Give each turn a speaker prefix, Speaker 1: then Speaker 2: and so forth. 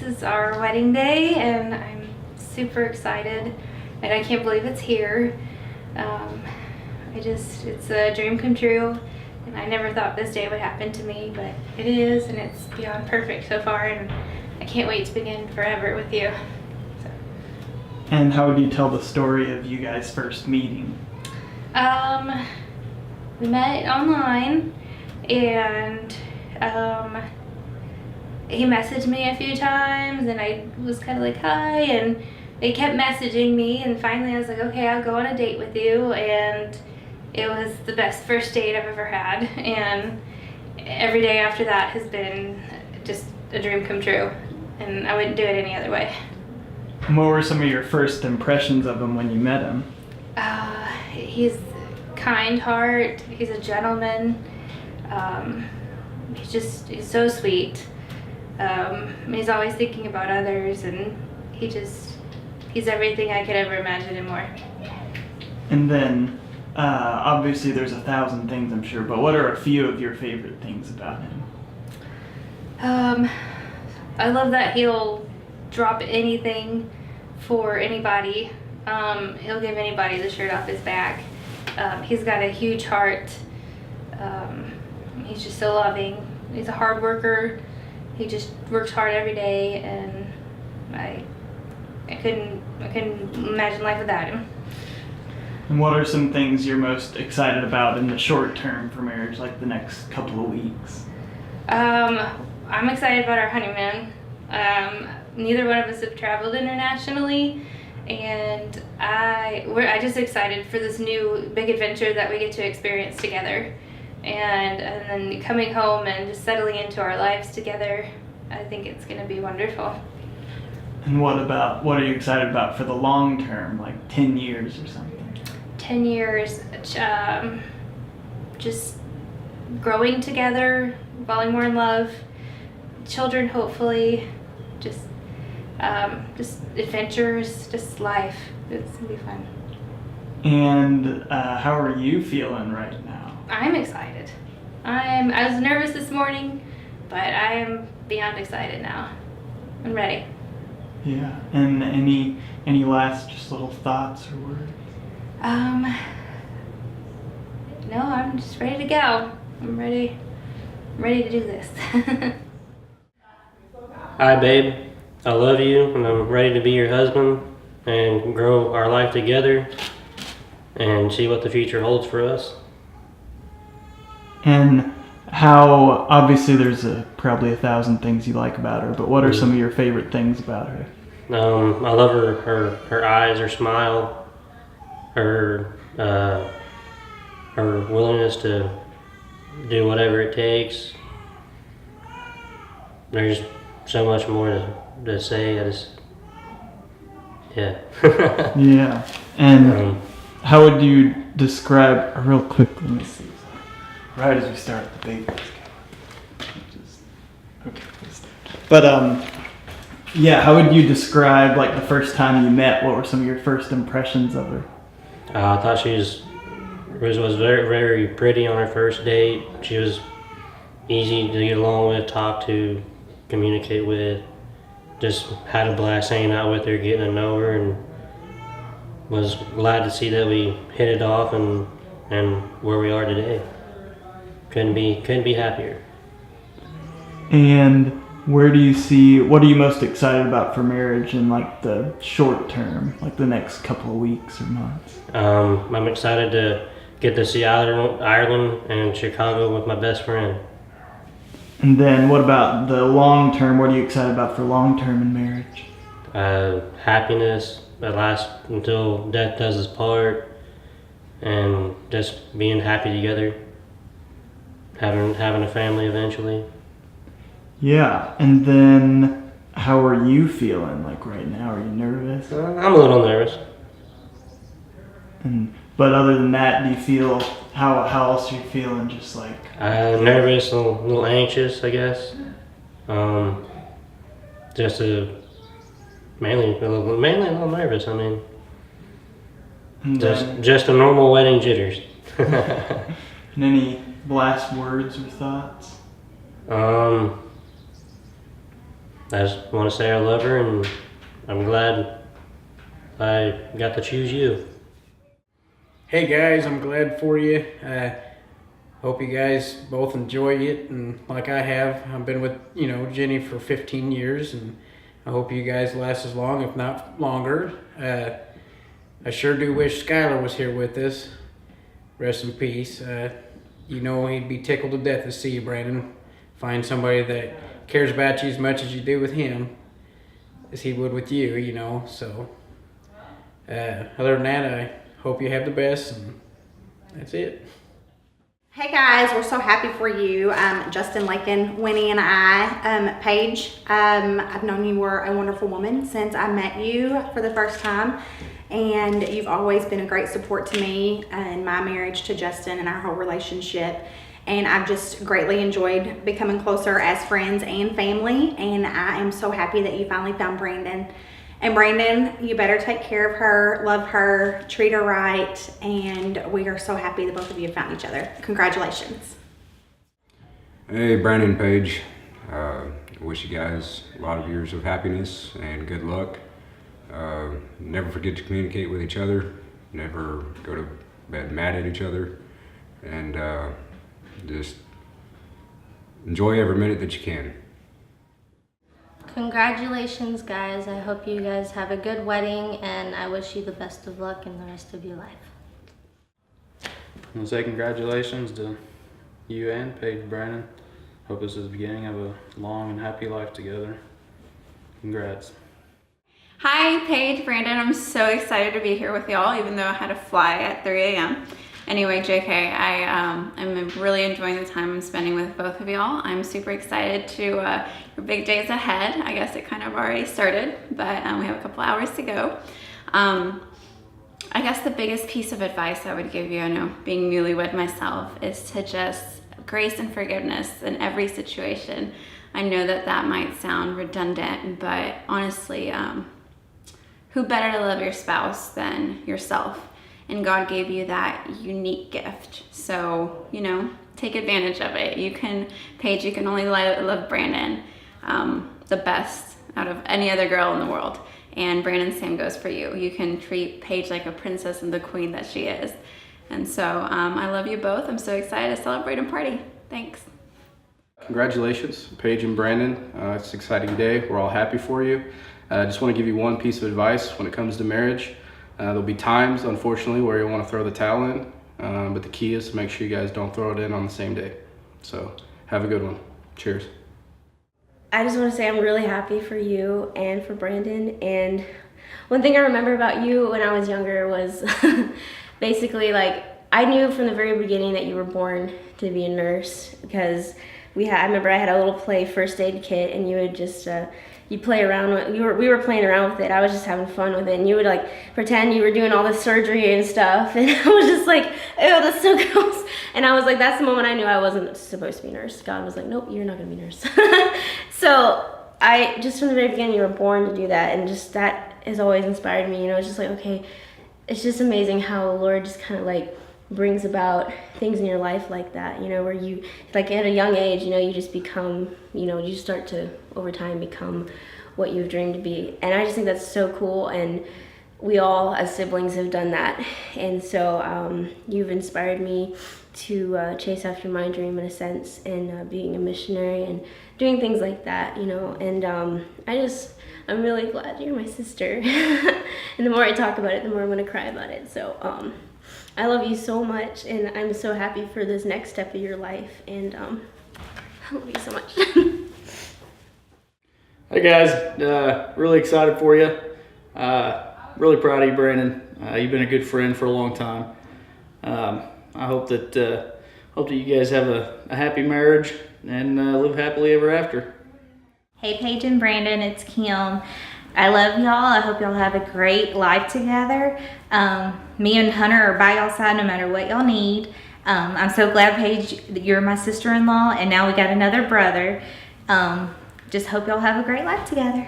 Speaker 1: is our wedding day, and I'm super excited, and I can't believe it's here. It's a dream come true, and I never thought this day would happen to me, but it is, and it's beyond perfect so far, and I can't wait to begin forever with you. So.
Speaker 2: And how would you tell the story of you guys first meeting?
Speaker 1: We met online, and he messaged me a few times, and I was kind of like, hi, and they kept messaging me, and finally I was like, okay, I'll go on a date with you, and it was the best first date I've ever had, and every day after that has been just a dream come true, and I wouldn't do it any other way.
Speaker 2: And what were some of your first impressions of him when you met him?
Speaker 1: He's kind heart, he's a gentleman, he's so sweet. He's always thinking about others, and he's everything I could ever imagine and more.
Speaker 2: And then, obviously there's 1,000 things I'm sure, but what are a few of your favorite things about him?
Speaker 1: I love that he'll drop anything for anybody. He'll give anybody the shirt off his back. He's got a huge heart. He's just so loving. He's a hard worker. He just works hard every day, and I couldn't imagine life without him.
Speaker 2: And what are some things you're most excited about in the short term for marriage, like the next couple of weeks?
Speaker 1: I'm excited about our honeymoon. Neither one of us have traveled internationally, and I'm just excited for this new big adventure that we get to experience together. And then coming home and just settling into our lives together, I think it's going to be wonderful.
Speaker 2: And what are you excited about for the long term, like 10 years or something?
Speaker 1: 10 years, just growing together, falling more in love, children hopefully, just adventures, just life. It's going to be fun.
Speaker 2: And how are you feeling right now?
Speaker 1: I'm excited. I was nervous this morning, but I am beyond excited now. I'm ready.
Speaker 2: Yeah. And any last just little thoughts or words?
Speaker 1: No, I'm just ready to go. I'm ready to do this.
Speaker 3: Hi, babe. I love you, and I'm ready to be your husband and grow our life together and see what the future holds for us. And
Speaker 2: how, obviously there's probably 1,000 things you like about her, but what are some of your favorite things about her?
Speaker 3: I love her eyes, her smile, her willingness to do whatever it takes. There's so much more to say. Yeah.
Speaker 2: Yeah. And how would you describe, real quick, let me see. Right as we start, the baby is going. Okay. But yeah, how would you describe like the first time you met? What were some of your first impressions of her?
Speaker 3: I thought she was very, very pretty on her first date. She was easy to get along with, talk to, communicate with. Just had a blast hanging out with her, getting to know her, and was glad to see that we hit it off and where we are today. Couldn't be happier.
Speaker 2: And what are you most excited about for marriage in like the short term, like the next couple of weeks or months?
Speaker 3: I'm excited to get to see Ireland and Chicago with my best friend.
Speaker 2: And then what about the long term? What are you excited about for long term in marriage?
Speaker 3: Happiness that lasts until death does us part, and just being happy together. Having a family eventually.
Speaker 2: Yeah, and then how are you feeling like right now? Are you nervous?
Speaker 3: I'm a little nervous.
Speaker 2: But other than that, do you feel, how else are you feeling? Just like
Speaker 3: nervous, a little anxious, I guess. Just mainly a little nervous. I mean, just a normal wedding jitters.
Speaker 2: And any last words or thoughts?
Speaker 3: I just want to say I love her, and I'm glad I got to choose you.
Speaker 4: Hey guys, I'm glad for you. Hope you guys both enjoy it, and like I have, I've been with Jenny for 15 years, and I hope you guys last as long, if not longer. I sure do wish Skylar was here with us. Rest in peace. He'd be tickled to death to see you, Brandon. Find somebody that cares about you as much as you do with him, as he would with you. So, other than that, I hope you have the best, and that's it.
Speaker 5: Hey guys, we're so happy for you. Justin, Lakin, Winnie, and I, Paige. I've known you were a wonderful woman since I met you for the first time, and you've always been a great support to me in my marriage to Justin and our whole relationship. And I've just greatly enjoyed becoming closer as friends and family, and I am so happy that you finally found Brandon. And Brandon, you better take care of her, love her, treat her right, and we are so happy that both of you have found each other. Congratulations.
Speaker 6: Hey, Brandon and Paige. Wish you guys a lot of years of happiness and good luck. Never forget to communicate with each other. Never go to bed mad at each other. And just enjoy every minute that you can.
Speaker 7: Congratulations, guys. I hope you guys have a good wedding, and I wish you the best of luck in the rest of your life.
Speaker 8: I want to say congratulations to you and Paige, Brandon. Hope this is the beginning of a long and happy life together. Congrats.
Speaker 9: Hi, Paige, Brandon. I'm so excited to be here with y'all, even though I had to fly at 3 a.m. Anyway, JK, I'm really enjoying the time I'm spending with both of y'all. I'm super excited to your big days ahead. I guess it kind of already started, but we have a couple hours to go. I guess the biggest piece of advice I would give you, I know being newlywed myself, is to just grace and forgiveness in every situation. I know that might sound redundant, but honestly, who better to love your spouse than yourself? And God gave you that unique gift. So, take advantage of it. Paige, you can only love Brandon the best out of any other girl in the world. And Brandon, same goes for you. You can treat Paige like a princess and the queen that she is. And so I love you both. I'm so excited to celebrate and party. Thanks.
Speaker 10: Congratulations, Paige and Brandon. It's an exciting day. We're all happy for you. I just want to give you one piece of advice when it comes to marriage. There'll be times, unfortunately, where you'll want to throw the towel in, but the key is to make sure you guys don't throw it in on the same day. So have a good one. Cheers.
Speaker 7: I just want to say I'm really happy for you and for Brandon. And one thing I remember about you when I was younger was basically I knew from the very beginning that you were born to be a nurse, because I remember I had a little play first aid kit, and you would just you play around with, we were playing around with it. I was just having fun with it, and you would pretend you were doing all this surgery and stuff, and I was just like, ew, that's so gross. And I was like, that's the moment I knew I wasn't supposed to be a nurse. God was like, nope, you're not gonna be a nurse. So I just from the very beginning, you were born to do that, and just that has always inspired me. It's just okay, it's just amazing how the Lord just kind of brings about things in your life like that, where you, at a young age, you just become, you start to, over time, become what you've dreamed to be. And I just think that's so cool, and we all, as siblings, have done that. And so you've inspired me to chase after my dream, in a sense, and being a missionary and doing things like that, and I'm really glad you're my sister. And the more I talk about it, the more I'm gonna cry about it. So I love you so much, and I'm so happy for this next step of your life, and I love you so much.
Speaker 8: Hey guys, really excited for you. Really proud of you, Brandon. You've been a good friend for a long time. I hope that you guys have a happy marriage and live happily ever after.
Speaker 11: Hey Paige and Brandon, it's Kim. I love y'all. I hope y'all have a great life together. Me and Hunter are by y'all side no matter what y'all need. I'm so glad, Paige, that you're my sister-in-law, and now we got another brother. Just hope y'all have a great life together.